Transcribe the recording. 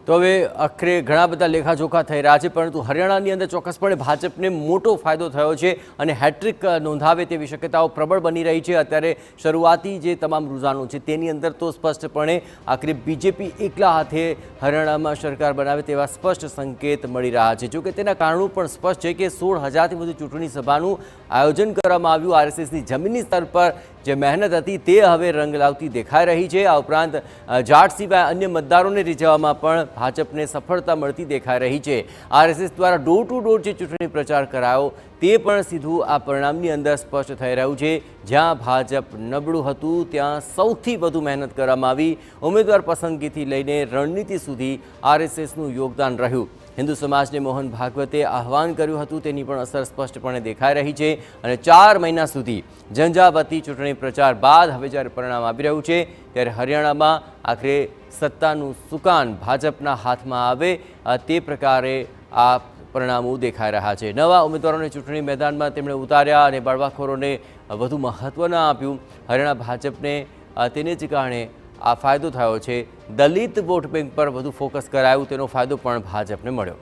તો હવે આખરે ઘણા બધા લેખાજોખા થઈ રહ્યા છે, પરંતુ હરિયાણાની અંદર ચોક્કસપણે ભાજપને મોટો ફાયદો થયો છે અને હેટ્રિક નોંધાવે તેવી શક્યતાઓ પ્રબળ બની રહી છે। અત્યારે શરૂઆતી જે તમામ રૂઝાનો છે તેની અંદર તો સ્પષ્ટપણે આખરે બીજેપી એકલા હાથે હરિયાણામાં સરકાર બનાવે તેવા સ્પષ્ટ સંકેત મળી રહ્યા છે। જોકે તેના કારણો પણ સ્પષ્ટ છે કે 16,000થી વધુ ચૂંટણી સભાનું આયોજન કરવામાં આવ્યું। આરએસએસની જમીની સ્તર પર જે મહેનત હતી તે હવે રંગ લાવતી દેખાઈ રહી છે। આ ઉપરાંત જાટ સિવાય અન્ય મતદારોને રીઝવવામાં પણ ભાજપને સફળતા મળતી દેખાઈ રહી છે। આરએસએસ દ્વારા ડોર ટુ ડોર જે ચૂંટણી પ્રચાર કરાયો તે પણ સીધું આ પરિણામની અંદર સ્પષ્ટ થઈ રહ્યું છે। જ્યાં ભાજપ નબળું હતું ત્યાં સૌથી વધુ મહેનત કરવામાં આવી। ઉમેદવાર પસંદગીથી લઈને રણનીતિ સુધી આરએસએસનું યોગદાન રહ્યું। હિન્દુ સમાજને મોહન ભાગવતે આહવાન કર્યું હતું તેની પણ અસર સ્પષ્ટપણે દેખાઈ રહી છે અને 4 મહિના સુધી ઝંઝાવતી ચૂંટણી પ્રચાર બાદ હવે જ્યારે પરિણામ આવી રહ્યું છે ત્યારે હરિયાણામાં આખરે સત્તાનું સુકાન ભાજપના હાથમાં આવે તે પ્રકારે આ પરિણામો દેખાઈ રહ્યા છે। નવા ઉમેદવારોને ચૂંટણી મેદાનમાં તેમણે ઉતાર્યા અને બળવાખોરોને વધુ મહત્વ ન આપ્યું। હરિયાણા ભાજપને તેને જ કારણે આ ફાયદો થયો છે। દલિત વોટ બેંક પર વધુ ફોકસ કરાયું તેનો ફાયદો પણ ભાજપને મળ્યો।